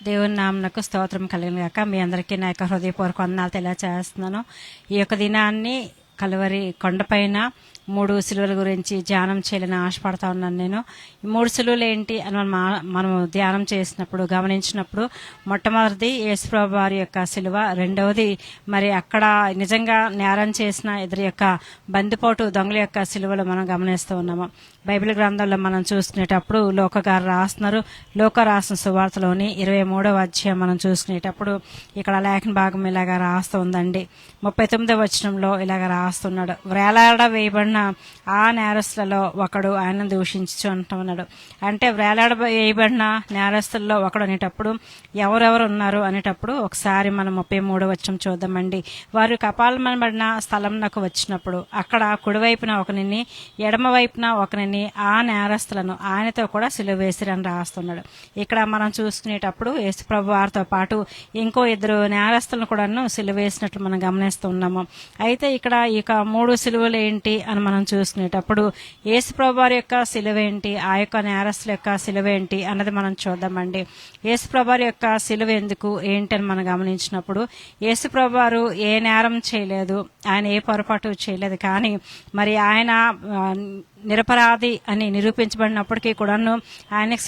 దేవుని నామమునకు స్తోత్రం కలిగిన గాక. మీ అందరికీ నా యొక్క హృదయపూర్వక వందనాలు తెలియజేస్తున్నాను. ఈ యొక్క దినాన్ని కలువరి కొండపైన 3 సిలువల గురించి ధ్యానం చేయాలని ఆశపడతా ఉన్నాను. నేను ఈ 3 సిలువలు ఏంటి అని మనం ధ్యానం చేసినప్పుడు గమనించినప్పుడు మొట్టమొదటిది యేసుప్రభు వారి యొక్క సిలువ, రెండవది మరి అక్కడ నిజంగా నేరం చేసిన ఇద్దరి యొక్క బందిపోటు దొంగల యొక్క సిలువలు మనం గమనిస్తూ ఉన్నాము. బైబిల్ గ్రంథంలో మనం చూసుకునేటప్పుడు లోక గారు రాస్తున్నారు. లోక రాసిన సువార్తలోని 23వ అధ్యాయం మనం చూసుకునేటప్పుడు ఇక్కడ లేఖన భాగం ఇలాగా రాస్తూ ఉందండి. 39వ వచనంలో ఇలాగ రాస్తున్నాడు, వేలాడ వేయబడిన ఆ నేరస్తులలో ఒకడు ఆయన దూషించు అంటున్నాడు. అంటే వేలాడ వేయబడిన నేరస్తుల్లో ఒకడు అనేటప్పుడు ఎవరెవరు ఉన్నారు అనేటప్పుడు ఒకసారి మనం 33వ వచనం చూద్దామండి. వారు కపాలమనబడిన స్థలంనకు వచ్చినప్పుడు అక్కడ కుడివైపున ఒకరిని, ఎడమ వైపున ఒకరిని, ఆ నేరస్తులను ఆయనతో కూడా సిలువ వేసిరని రాస్తున్నాడు. ఇక్కడ మనం చూసుకునేటప్పుడు యేసుప్రభు వారితో పాటు ఇంకో 2 నేరస్తులను కూడా సిలువ వేసినట్లు మనం గమనిస్తున్నాము. అయితే ఇక్కడ ఇక 3 సిలువలు ఏంటి అని మనం చూసుకునేటప్పుడు యేసుప్రభు వారి యొక్క సిలువ ఏంటి, ఆ యొక్క నేరస్తుల యొక్క సిలువ ఏంటి అన్నది మనం చూద్దామండి. యేసుప్రభు వారి యొక్క సిలువ ఎందుకు ఏంటి అని మనం గమనించినప్పుడు యేసుప్రభు వారు ఏ నేరం చేయలేదు, ఆయన ఏ పొరపాటు చేయలేదు. కానీ మరి ఆయన నిరపరాధి అని నిరూపించబడినప్పటికీ కూడాను ఆయనకు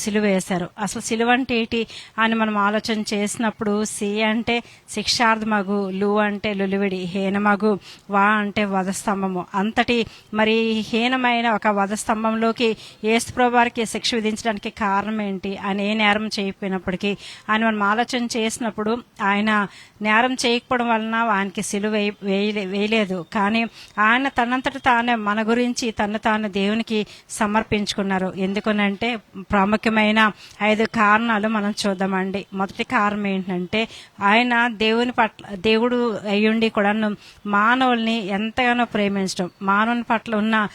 సిలువ వేశారు. అసలు సిలువ అంటే ఏంటి అని మనం ఆలోచన చేసినప్పుడు సి అంటే శిక్షార్థమగు, లు అంటే లులివిడి, హీనమగు, వా అంటే వధస్తంభము. అంతటి మరి హీనమైన ఒక వధస్తంభంలోకి యేసుప్రభు వారికి శిక్ష విధించడానికి కారణం ఏంటి? ఆయన ఏ నేరం చేయకపోయినప్పటికీ అని మనం ఆలోచన చేసినప్పుడు ఆయన నేరం చేయకపోవడం వలన ఆయనకి సిలువ వేయలేదు. కానీ ఆయన తనంతట తానే మన గురించి తను తాను దేవునికి సమర్పించుకున్నారు. ఎందుకనంటే ప్రాముఖ్యమైన 5 కారణాలు మనం చూద్దామండి. మొదటి కారణం ఏంటంటే ఆయన దేవుడు అయ్యుండి కూడా మానవుల్ని ఎంతగానో ప్రేమించడం, మానవుని పట్ల ఉన్న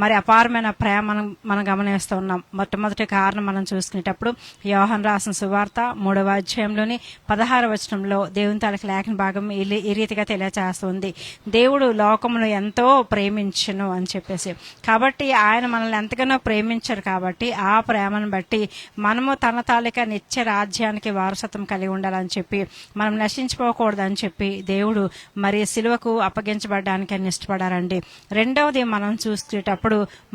మరి అపారమైన ప్రేమ మనం గమనిస్తూ ఉన్నాం. మొట్టమొదటి కారణం మనం చూసుకునేటప్పుడు యోహాను రాసిన సువార్త 3వ అధ్యాయంలోని 16వ వచనంలో దేవుని తాలూకు లేఖన భాగం ఈ రీతిగా తెలియజేస్తుంది, దేవుడు లోకమును ఎంతో ప్రేమించును అని చెప్పేసి. కాబట్టి ఆయన మనల్ని ఎంతగానో ప్రేమించారు. కాబట్టి ఆ ప్రేమను బట్టి మనము తన తాలూకా నిత్య రాజ్యానికి వారసత్వం కలిగి ఉండాలని చెప్పి, మనం నశించిపోకూడదని చెప్పి దేవుడు మరి సిలువకు అప్పగించబడడానికి అని ఇష్టపడారండి. రెండవది మనం చూసుకునేటప్పుడు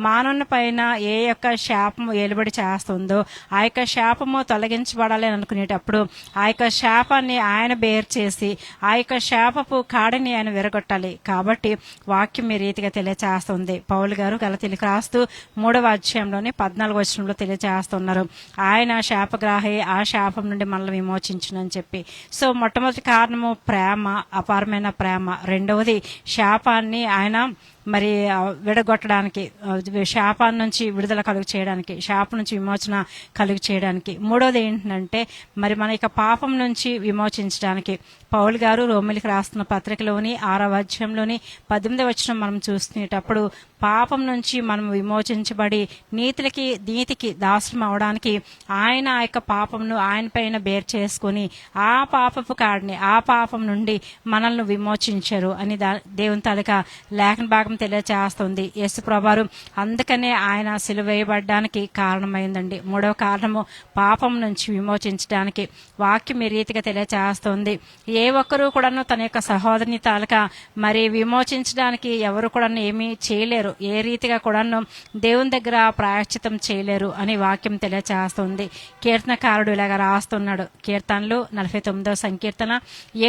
మానవుని పైన ఏ యొక్క శాపము ఏలుబడి చేస్తుందో ఆ యొక్క శాపము తొలగించబడాలి అని అనుకునేటప్పుడు ఆ యొక్క శాపాన్ని ఆయన బేర్ చేసి ఆ యొక్క శాపపు కాడిని ఆయన విరగొట్టాలి. కాబట్టి వాక్యం ఈ రీతిగా తెలియచేస్తుంది. పౌలు గారు గలతీయులకు రాస్తూ 3వ అధ్యాయంలోని 14వ వచనంలో తెలియచేస్తున్నారు, ఆయన శాపగ్రాహి, ఆ శాపం నుండి మనల్ని విమోచించునని చెప్పి. సో మొట్టమొదటి కారణము ప్రేమ, అపారమైన ప్రేమ. రెండవది శాపాన్ని ఆయన మరి విడగొట్టడానికి, శాపాన్ని నుంచి విడుదల కలుగు చేయడానికి, శాపం నుంచి విమోచన కలుగు చేయడానికి. మూడవది ఏంటంటే మరి మన యొక్క పాపం నుంచి విమోచించడానికి. పౌలు గారు రోమిలికి రాస్తున్న పత్రికలోని 6వ అధ్యాయంలోని 18వ వచనం మనం చూసుకునేటప్పుడు పాపం నుంచి మనం విమోచించబడి నీతికి దాసులం అవడానికి ఆయన ఆ యొక్క పాపంను ఆయన పైన బేర్ చేసుకుని ఆ పాపపు కాడిని, ఆ పాపం నుండి మనల్ని విమోచించారు అని దేవుని తాలూకా లేఖన భాగం తెలియచేస్తుంది. యేసుప్రభువారు అందుకనే ఆయన సిలువ వేయబడడానికి కారణమైందండి. మూడవ కారణము పాపం నుంచి విమోచించడానికి. వాక్యం ఈ రీతిగా తెలియచేస్తుంది, ఏ ఒక్కరూ కూడాను తన యొక్క సహోదరుని తాలూకా మరి విమోచించడానికి ఎవరు కూడా ఏమీ చేయలేరు, ఏ రీతిగా కూడాను దేవుని దగ్గర ప్రాయశ్చితం చేయలేరు అని వాక్యం తెలియచేస్తుంది. కీర్తనకారుడు ఇలాగ రాస్తున్నాడు. కీర్తనలు 49వ సంకీర్తన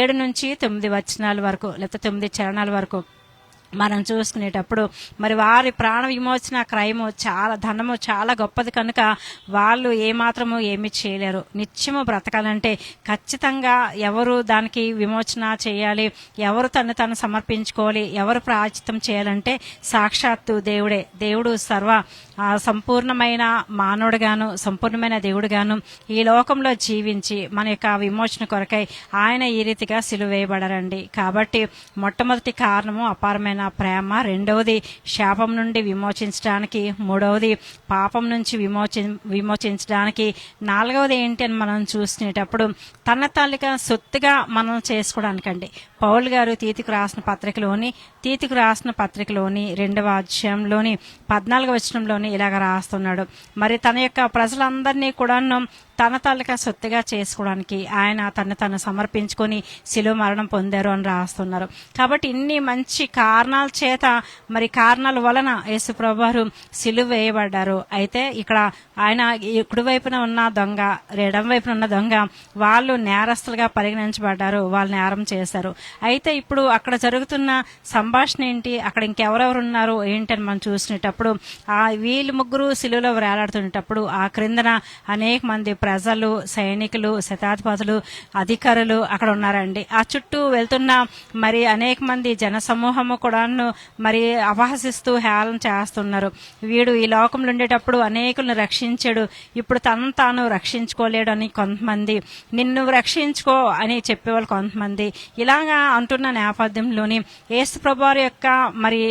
7 నుంచి 9 వచనాల వరకు, లేకపోతే 9 చరణాల వరకు మనం చూసుకునేటప్పుడు మరి వారి ప్రాణ విమోచన క్రయము చాలా, ధనము చాలా గొప్పది కనుక వాళ్ళు ఏమాత్రము ఏమీ చేయలేరు. నిత్యము బ్రతకాలంటే ఖచ్చితంగా ఎవరు దానికి విమోచన చేయాలి, ఎవరు తను సమర్పించుకోవాలి, ఎవరు ప్రాయశ్చిత్తం చేయాలంటే సాక్షాత్తు దేవుడే. దేవుడు సంపూర్ణమైన మానవుడుగాను సంపూర్ణమైన దేవుడుగాను ఈ లోకంలో జీవించి మన యొక్క విమోచన కొరకై ఆయన ఈ రీతిగా సిలువ వేయబడారండి. కాబట్టి మొట్టమొదటి కారణము అపారమైన ప్రేమ, రెండవది శాపం నుండి విమోచించడానికి, మూడవది పాపం నుంచి విమోచించడానికి, నాలుగవది ఏంటి అని మనం చూసుకునేటప్పుడు తన తాలూకా సొత్తుగా మనం చేసుకోవడానికండి. పౌలు గారు తీతుకు రాసిన పత్రికలోని 2వ అధ్యాయంలోని 14వ వచనంలోని ఇలాగ రాస్తున్నాడు, మరి తన యొక్క ప్రజలందరినీ కూడా తన తాలూకా సొత్తుగా చేసుకోవడానికి ఆయన తను సమర్పించుకొని శిలువ మరణం పొందారు అని రాస్తున్నారు. కాబట్టి ఇన్ని మంచి కారణాల చేత, మరి కారణాల వలన యేసుప్రభు వారు శిలువ వేయబడ్డారు. అయితే ఇక్కడ ఆయన కుడివైపున ఉన్న దొంగ, ఎడమ వైపున ఉన్న దొంగ, వాళ్ళు నేరస్తులుగా పరిగణించబడ్డారు, వాళ్ళు నేరం చేశారు. అయితే ఇప్పుడు అక్కడ జరుగుతున్న సంభాషణ ఏంటి, అక్కడ ఇంకెవరెవరు ఉన్నారు ఏంటి అని మనం చూసినప్పుడు, వీళ్ళు ముగ్గురు శిలువలో వేలాడుతున్నప్పుడు ఆ క్రిందన అనేక మంది ప్రజలు, సైనికులు, శతాధిపతులు, అధికారులు అక్కడ ఉన్నారండి. ఆ చుట్టూ వెళ్తున్న మరి అనేక మంది జనసమూహము కూడాను మరి అపహసిస్తూ హేళన చేస్తున్నారు. వీడు ఈ లోకంలో ఉండేటప్పుడు అనేకులను రక్షించాడు, ఇప్పుడు తనను తాను రక్షించుకోలేడు అని కొంతమంది, నిన్ను రక్షించుకో అని చెప్పేవాళ్ళు కొంతమంది. ఇలాగా అంటున్న నేపథ్యంలోని యేసు ప్రభువారి యొక్క మరి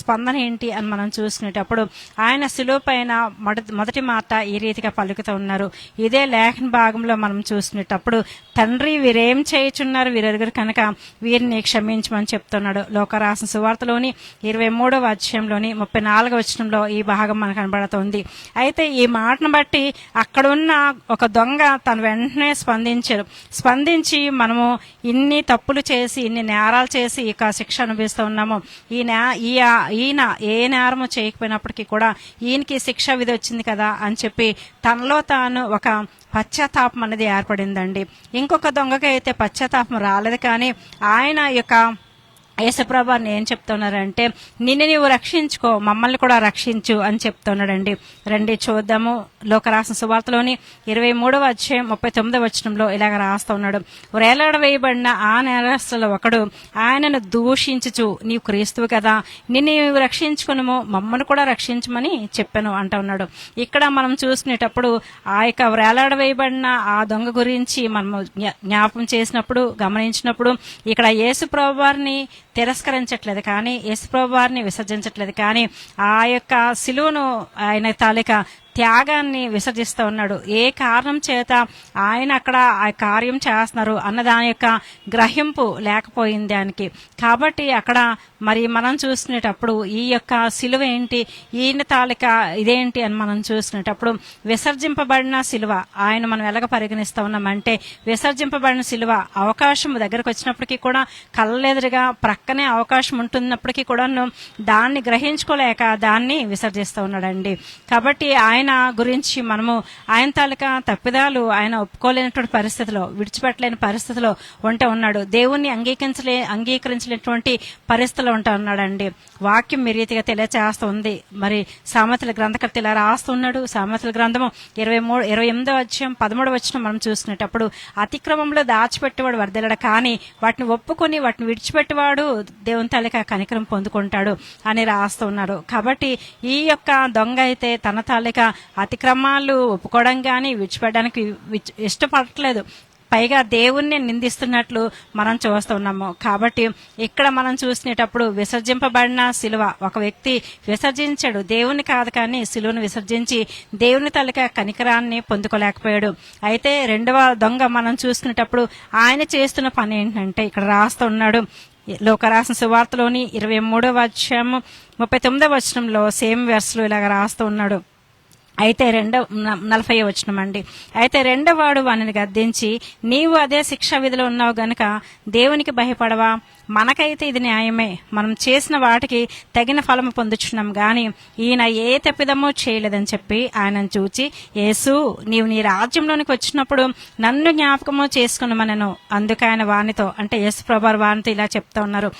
స్పందన ఏంటి అని మనం చూసుకునేటప్పుడు, ఆయన శిలువ పైన మొదటి మాట ఈ రీతిగా పలుకుతూ ఉన్నారు. ఇదే లేఖన భాగంలో మనం చూసుకునేటప్పుడు, తండ్రి వీరేం చేయుచున్నారు, వీరెరుగురు కనుక వీరిని క్షమించమని చెప్తున్నాడు. లోకరాసిన సువార్తలోని 23వ అధ్యాయంలోని 34వ వచనంలో ఈ భాగం మనకు కనబడుతుంది. అయితే ఈ మాటను బట్టి అక్కడున్న ఒక దొంగ తను వెంటనే స్పందించి మనము ఇన్ని తప్పులు చేసి, ఇన్ని నేరాలు చేసి ఇక శిక్ష అనుభవిస్తూ ఉన్నాము, ఈయన ఏ నేరము చేయకపోయినప్పటికీ కూడా ఈయనకి శిక్ష విధి వచ్చింది కదా అని చెప్పి తనలో తాను ఒక పశ్చాత్తాపం అనేది ఏర్పడిందండి. ఇంకొక దొంగకి అయితే పశ్చాత్తాపం రాలేదు, కానీ ఆయన యొక్క యేసుప్రభుని ఏం చెప్తున్నారంటే, నిన్ను నీవు రక్షించుకో, మమ్మల్ని కూడా రక్షించు అని చెప్తున్నాడండి. రండి చూద్దాము. లోకరాసిన సువార్తలోని 23వ అధ్యాయం 39వ వచనంలో ఇలాగ రాస్తున్నాడు. వేలాడ వేయబడిన ఆ నేరస్తులో ఒకడు ఆయనను దూషించుచు, నీవు క్రీస్తువు కదా, నిన్ను నీవు రక్షించుకును, మమ్మల్ని కూడా రక్షించమని చెప్పాను అంటూ ఉన్నాడు. ఇక్కడ మనం చూసుకునేటప్పుడు ఆ యొక్క వేలాడ వేయబడిన ఆ దొంగ గురించి మనము జ్ఞాపం చేసినప్పుడు, గమనించినప్పుడు, ఇక్కడ యేసుప్రభు వారిని తిరస్కరించట్లేదు, కానీ యేసుప్రభు వారిని విసర్జించట్లేదు, కానీ ఆ యొక్క శిలువను ఆయన తాలూకా త్యాగాన్ని విసర్జిస్తూ ఉన్నాడు. ఏ కారణం చేత ఆయన అక్కడ ఆ కార్యం చేస్తున్నారు అన్న దాని యొక్క గ్రహింపు లేకపోయింది దానికి. కాబట్టి అక్కడ మరి మనం చూసుకునేటప్పుడు ఈ యొక్క శిలువ ఏంటి, ఈయన తాలూకా ఇదేంటి అని మనం చూసుకునేటప్పుడు, విసర్జింపబడిన శిలువ ఆయన మనం ఎలాగ పరిగణిస్తూ ఉన్నామంటే, విసర్జింపబడిన శిలువ అవకాశం దగ్గరకు వచ్చినప్పటికీ కూడా, కళ్ళెదురుగా ప్రక్కనే అవకాశం ఉంటున్నప్పటికీ కూడా దాన్ని గ్రహించుకోలేక దాన్ని విసర్జిస్తూ ఉన్నాడండి. కాబట్టి ఆయన గురించి మనము ఆయన తాలూకా తప్పిదాలు ఆయన ఒప్పుకోలేనటువంటి పరిస్థితిలో, విడిచిపెట్టలేని పరిస్థితిలో ఉంటూ ఉన్నాడు. దేవుణ్ణి అంగీకరించలేనటువంటి పరిస్థితిలో ఉంటూ ఉన్నాడండి. వాక్యం మీ రీతిగా తెలియచేస్తుంది. మరి సామెతల గ్రంథకర్త ఇలా రాస్తున్నాడు. సామెతల గ్రంథము 28వ అధ్యాయం 13వ వచనం మనం చూసుకునేటప్పుడు, అతిక్రమంలో దాచిపెట్టేవాడు వర్ధిల్లడు, కానీ వాటిని ఒప్పుకొని వాటిని విడిచిపెట్టేవాడు దేవుని తాలూకా కనికరం పొందుకుంటాడు అని రాస్తున్నాడు. కాబట్టి ఈ యొక్క దొంగ అయితే తన తాలూకా అతిక్రమాలు ఒప్పుకోవడం కానీ విడిచిపెట్టడానికి ఇష్టపడట్లేదు, పైగా దేవుణ్ణి నిందిస్తున్నట్లు మనం చూస్తున్నాము. కాబట్టి ఇక్కడ మనం చూసినప్పుడు విసర్జింపబడిన శిలువ, ఒక వ్యక్తి విసర్జించాడు, దేవుని కాదు కానీ శిలువను విసర్జించి దేవుని తాలూకా కనికరాన్ని పొందుకోలేకపోయాడు. అయితే రెండవ దొంగ మనం చూసుకునేటప్పుడు ఆయన చేస్తున్న పని ఏంటంటే, ఇక్కడ రాస్తున్నాడు లోకరాసిన సువార్తలోని 23వ అధ్యాయం 39వ వచనంలో సేమ్ వెర్స్లో ఇలాగ రాస్తూ ఉన్నాడు. అయితే 40వ వచనం అండి. అయితే రెండోవాడు వానిని గద్దించి, నీవు అదే శిక్షా విధిలో ఉన్నావు గనుక దేవునికి భయపడవా? మనకైతే ఇది న్యాయమే, మనం చేసిన వాటికి తగిన ఫలము పొందుచున్నాం, గాని ఈయన ఏ తప్పిదమో చేయలేదని చెప్పి ఆయనను చూచి, యేసు, నీవు నీ రాజ్యంలోనికి వచ్చినప్పుడు నన్ను జ్ఞాపకము చేసుకునమనెను. అందుకు ఆయన వానితో, అంటే యేసు ప్రభువు వానితో ఇలా చెప్తా ఉన్నారు,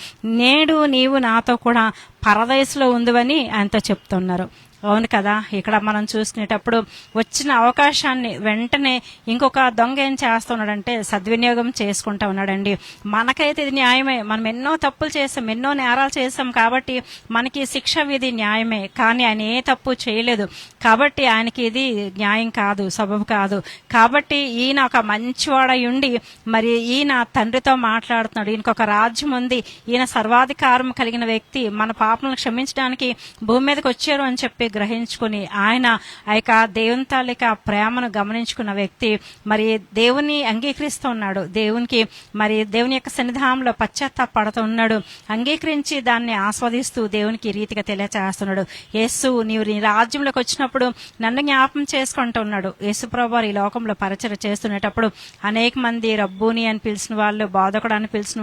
నేడు నీవు నాతో కూడా పరదేశంలో ఉందివని ఆయనతో చెప్తున్నారు. అవును కదా. ఇక్కడ మనం చూసుకునేటప్పుడు వచ్చిన అవకాశాన్ని వెంటనే ఇంకొక దొంగ ఏం చేస్తున్నాడంటే సద్వినియోగం చేసుకుంటా ఉన్నాడండి. మనకైతే ఇది న్యాయమే, మనం ఎన్నో తప్పులు చేసాం, ఎన్నో నేరాలు చేసాం, కాబట్టి మనకి శిక్ష విధి న్యాయమే, కానీ ఆయన ఏ తప్పు చేయలేదు, కాబట్టి ఆయనకి ఇది న్యాయం కాదు, సబబు కాదు. కాబట్టి ఈయన ఒక మంచివాడై ఉండి మరి ఈయన తండ్రితో మాట్లాడుతున్నాడు, ఈయనకు ఒక రాజ్యం ఉంది, ఈయన సర్వాధికారం కలిగిన వ్యక్తి, మన పాపలను క్షమించడానికి భూమి మీదకి వచ్చారు అని చెప్పి చెప్పి గ్రహించుకుని ఆయన ఆ యొక్క దేవుని తాలూకా ప్రేమను గమనించుకున్న వ్యక్తి మరి దేవుని అంగీకరిస్తూ ఉన్నాడు. దేవునికి మరి దేవుని యొక్క సన్నిధానంలో పశ్చాత్తాపడుతూ ఉన్నాడు. అంగీకరించి దాన్ని ఆస్వాదిస్తూ దేవునికి ఈ రీతిగా తెలియచేస్తున్నాడు. యేసు నీవు నీ రాజ్యంలోకి వచ్చినప్పుడు నన్ను జ్ఞాపకం చేసుకుంటూ ఉన్నాడు. యేసు ప్రభువారు ఈ లోకంలో పరిచయం చేస్తున్నప్పుడు అనేక మంది రబ్బూని అని పిలిచిన వాళ్ళు, బోధకుడు అని పిలిచిన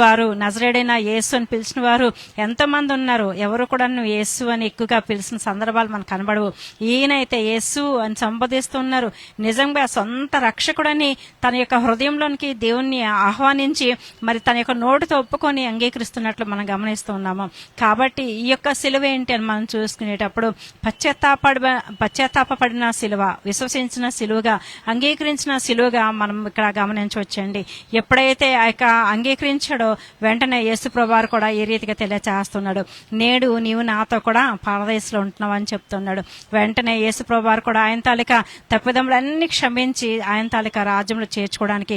వారు, నజరేడైన యేసు అని పిలిచిన వారు ఎంతమంది ఉన్నారు. ఎవరు కూడా యేసు అని ఎక్కువగా పిలిచిన సందర్భాలు మనకు కనబడవు. ఈయనైతే యేసు అని సంబోధిస్తున్నారు. నిజంగా సొంత రక్షకుడని తన యొక్క హృదయంలోనికి దేవుణ్ణి ఆహ్వానించి మరి తన యొక్క నోటితో ఒప్పుకొని అంగీకరిస్తున్నట్లు మనం గమనిస్తున్నాము. కాబట్టి ఈ యొక్క సిలువ ఏంటి అని మనం చూసుకునేటప్పుడు పశ్చాత్తాపడిన సిలువ, విశ్వసించిన సిలువగా, అంగీకరించిన సిలువగా మనం ఇక్కడ గమనించవచ్చండి. ఎప్పుడైతే ఆ యొక్క అంగీకరించాడో వెంటనే యేసు ప్రభువారు కూడా ఈ రీతిగా తెలియచేస్తున్నాడు. నేడు నీవు నాతో కూడా పారదైస్లో ఉంటున్నావు అని చెప్తున్నాడు. వెంటనే యేసు ప్రభువారు కూడా ఆయన తాలూకా తప్పిదములన్నీ క్షమించి ఆయన తాలూకా రాజ్యంలో చేర్చుకోవడానికి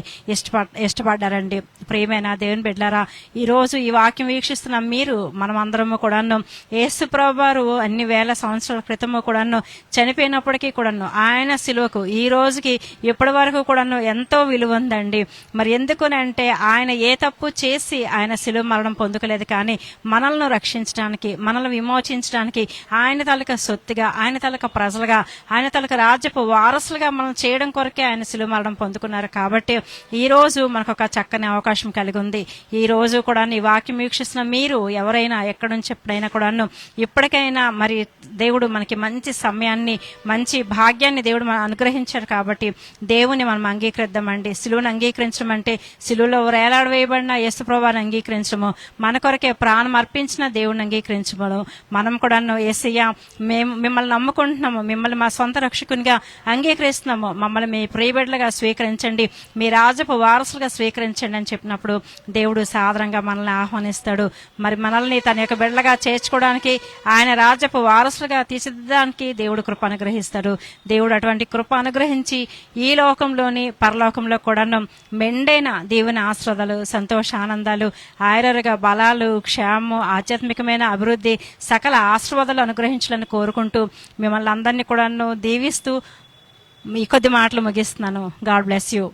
ఇష్టపడ్డారండి. ప్రియమైన దేవుని బిడ్డలారా, ఈ రోజు ఈ వాక్యం వీక్షిస్తున్న మీరు, మనం అందరము కూడాను యేసు ప్రభువారు అన్ని వేల సంవత్సరాల క్రితము కూడాను చనిపోయినప్పటికీ కూడాను ఆయన సిలువకు ఈ రోజుకి ఇప్పటి వరకు కూడాను ఎంతో విలువ ఉందండి. మరి ఎందుకునంటే ఆయన ఏ తప్పు చేసి ఆయన శిలువ మరణం పొందుకోలేదు, కానీ మనల్ని రక్షించడానికి, మనల్ని విమోచించడానికి, ఆయన తాలూకా సొత్తుగా, ఆయన తాలూకా ప్రజలుగా, ఆయన తాలూకా రాజ్యపు వారసులుగా మనం చేయడం కొరకే ఆయన శిలువ మరణం పొందుకున్నారు. కాబట్టి ఈ రోజు మనకు ఒక చక్కని అవకాశం కలిగి ఉంది. ఈ రోజు కూడా ఈ వాక్యం వీక్షిస్తున్న మీరు ఎవరైనా ఎక్కడి నుంచి ఎప్పుడైనా కూడాను ఇప్పటికైనా మరి దేవుడు మనకి మంచి సమయాన్ని, మంచి భాగ్యాన్ని దేవుడు మనం అనుగ్రహించారు. కాబట్టి దేవుని మనం అంగీకరిద్దామండి. శిలువను అంగీకరించడం అంటే శిలువలో వేలాడవేయబడిన యేసు ప్రభువుని అంగీకరించము, మన కొరకే ప్రాణం అర్పించిన దేవుడిని అంగీకరించము. మనం కూడా యేసయ్య మేము మిమ్మల్ని నమ్ముకుంటున్నాము, మిమ్మల్ని మా సొంత రక్షకునిగా అంగీకరిస్తున్నాము, మమ్మల్ని మీ ప్రియబిడ్డలుగా స్వీకరించండి, మీ రాజపు వారసులుగా స్వీకరించండి అని చెప్పినప్పుడు దేవుడు సాధారణంగా మనల్ని ఆహ్వానిస్తాడు. మరి మనల్ని తన యొక్క బిడ్డలుగా చేర్చుకోవడానికి, ఆయన రాజపు వారసులుగా తీర్చిదిద్దడానికి దేవుడు కృప అనుగ్రహిస్తాడు. దేవుడు అటువంటి కృప అనుగ్రహించి ఈ లోకంలోని పరలోకంలో కూడా మెండైన దేవుని ఆశీర్వాదాలు, సంతోషానందాలు, ఆయురగా బలాలు, క్షేమము, ఆధ్యాత్మికమైన అభివృద్ధి, సకల ఆశీర్వాదాలు అనుగ్రహించాలని కోరుకుంటూ మిమ్మల్ని అందరినీ కూడా దీవిస్తూ ఈ కొద్ది మాటలు ముగిస్తున్నాను. God bless you.